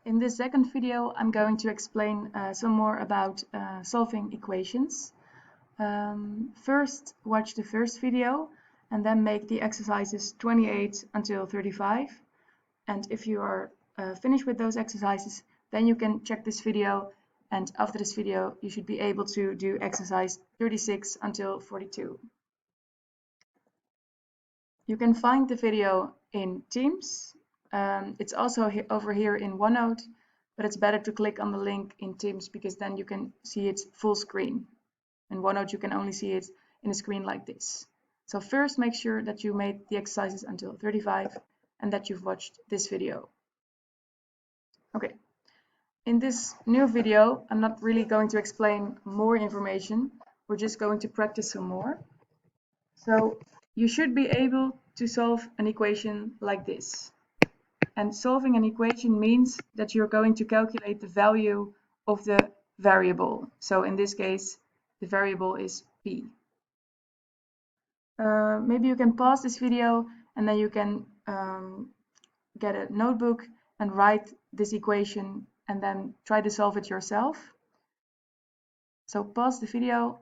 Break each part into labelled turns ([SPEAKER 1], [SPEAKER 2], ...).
[SPEAKER 1] In this second video, I'm going to explain some more about solving equations. First, watch the first video and then make the exercises 28 until 35. And if you are finished with those exercises, then you can check this video. And after this video, you should be able to do exercise 36 until 42. You can find the video in Teams. It's also over here in OneNote, but it's better to click on the link in Teams because then you can see it full screen. In OneNote, you can only see it in a screen like this. So first, make sure that you made the exercises until 35 and that you've watched this video. Okay. In this new video, I'm not really going to explain more information. We're just going to practice some more. So you should be able to solve an equation like this. And solving an equation means that you're going to calculate the value of the variable. So in this case, the variable is p. Maybe you can pause this video and then you can get a notebook and write this equation and then try to solve it yourself. So pause the video.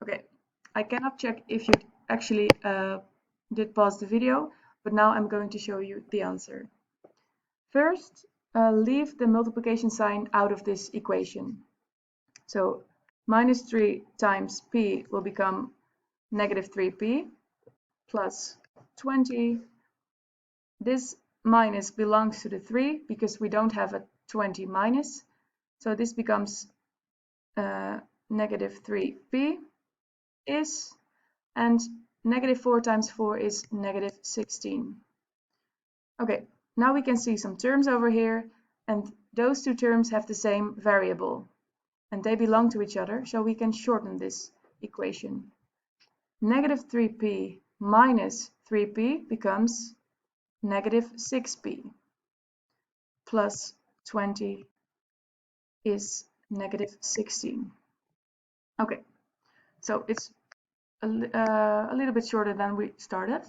[SPEAKER 1] Okay, I cannot check if you actually did pause the video, but now I'm going to show you the answer. First, leave the multiplication sign out of this equation. So minus 3 times p will become negative 3p plus 20. This minus belongs to the 3 because we don't have a 20 minus. So this becomes negative 3p is, and negative 4 times 4 is negative 16. Okay, now we can see some terms over here, and those two terms have the same variable, and they belong to each other, so we can shorten this equation. Negative 3p minus 3p becomes negative 6p, plus 20 is negative 16. Okay, so it's a little bit shorter than we started.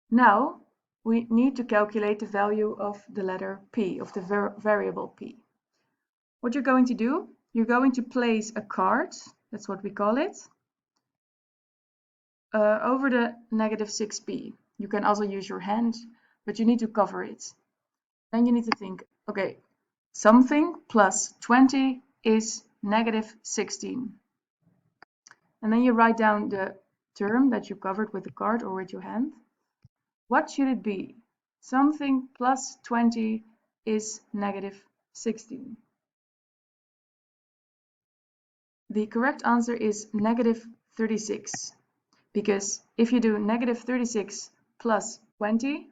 [SPEAKER 1] Now we need to calculate the value of the letter p, of the variable p. What you're going to do, you're going to place a card, that's what we call it, over the negative 6p. You can also use your hand, but you need to cover it. Then you need to think, okay, something plus 20 is negative 16. And then you write down the term that you covered with the card or with your hand. What should it be? Something plus 20 is negative 16. The correct answer is negative 36, because if you do negative 36 plus 20,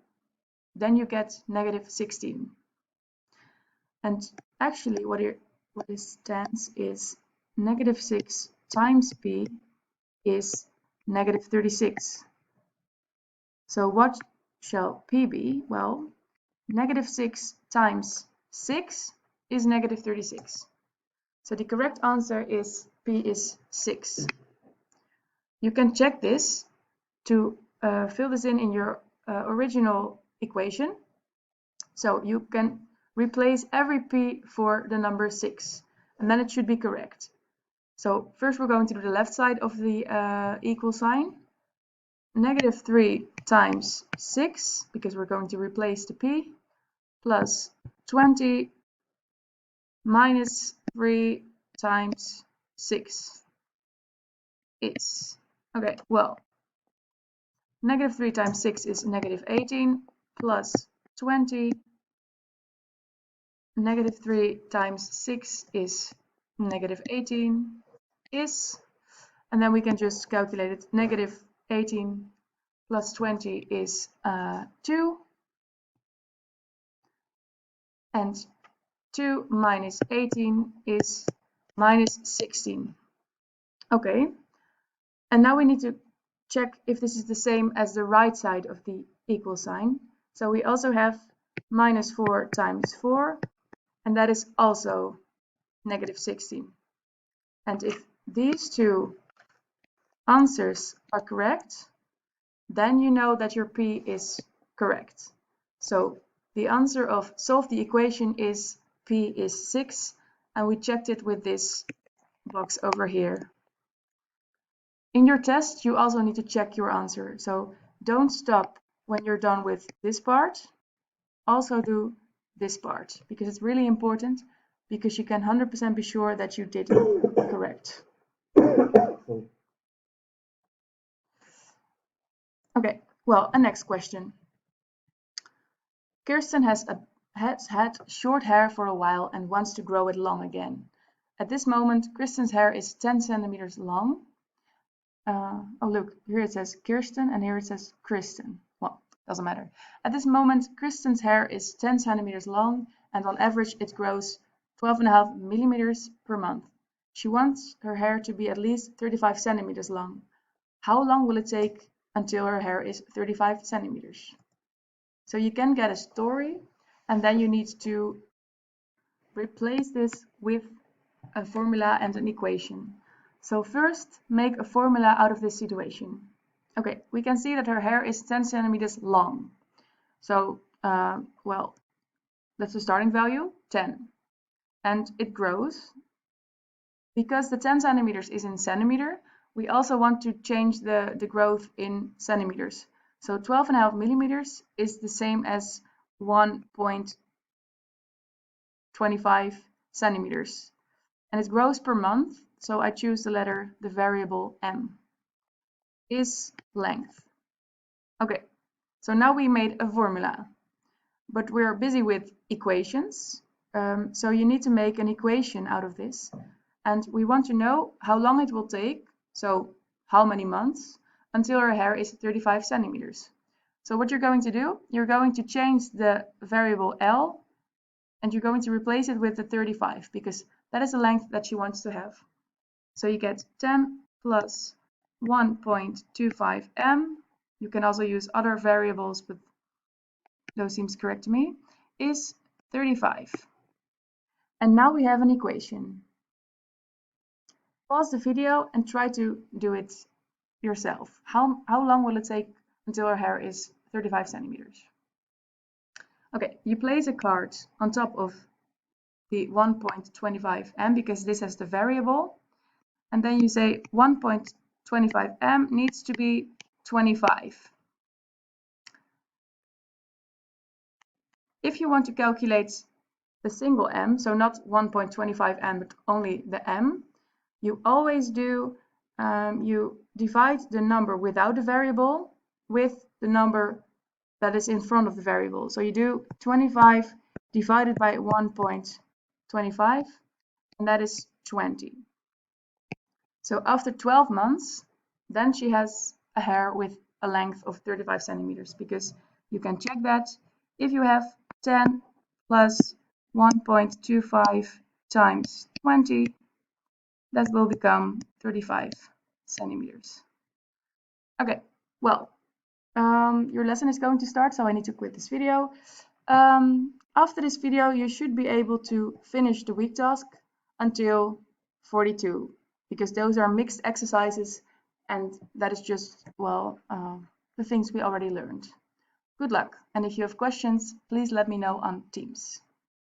[SPEAKER 1] then you get negative 16. And actually what it stands is negative 6 times p is negative 36. So what shall p be? Well, negative 6 times 6 is negative 36. So the correct answer is p is 6. You can check this to fill this in your original equation. So you can replace every p for the number 6, and then it should be correct. So first we're going to do the left side of the equal sign. Negative 3 times 6, because we're going to replace the p, plus 20 minus 3 times 6 is, okay, well, negative 3 times 6 is negative 18, plus 20, negative 3 times 6 is negative 18, is, and then we can just calculate it. Negative 18 plus 20 is 2, and 2 minus 18 is minus 16. Okay, and now we need to check if this is the same as the right side of the equal sign. So we also have minus 4 times 4, and that is also negative 16. And if these two answers are correct, then you know that your p is correct. So the answer of solve the equation is P is 6, and we checked it with this box over here. In your test, you also need to check your answer. So don't stop when you're done with this part. Also do this part, because it's really important, because you can 100% be sure that you did correct. Okay, well, a next question. Kirsten has had short hair for a while and wants to grow it long again. At this moment, Kirsten's hair is 10 centimeters long. Oh, look, here it says Kirsten and here it says Kristen. Well, doesn't matter. At this moment, Kristen's hair is 10 centimeters long, and on average it grows 12.5 millimeters per month. She wants her hair to be at least 35 centimeters long. How long will it take until her hair is 35 centimeters? So you can get a story, and then you need to replace this with a formula and an equation. So first, make a formula out of this situation. Okay, we can see that her hair is 10 centimeters long. So, well, that's the starting value, 10. And it grows. Because the 10 centimeters is in centimeter, we also want to change the growth in centimeters. So 12.5 millimeters is the same as 1.25 centimeters. And it grows per month, so I choose the variable m. Is length. Okay, so now we made a formula, but we're busy with equations, so you need to make an equation out of this, and we want to know how long it will take, so how many months, until her hair is 35 centimeters. So what you're going to do, you're going to change the variable L, and you're going to replace it with the 35, because that is the length that she wants to have. So you get 10 plus 1.25 m. You can also use other variables, but those seems correct to me, is 35. And now we have an equation. Pause the video and try to do it yourself. How long will it take until our hair is 35 centimeters? Okay, you place a card on top of the 1.25 m because this has the variable, and then you say 1.25 m needs to be 25. If you want to calculate the single m, so not 1.25 m but only the m, you always do, you divide the number without the variable with the number that is in front of the variable. So you do 25 divided by 1.25, and that is 20. So after 12 months, then she has a hair with a length of 35 centimeters, because you can check that if you have 10 plus 1.25 times 20, that will become 35 centimeters. Okay, well, your lesson is going to start, so I need to quit this video. After this video, you should be able to finish the week task until 42, because those are mixed exercises, and that is just, well, the things we already learned. Good luck, and if you have questions, please let me know on Teams.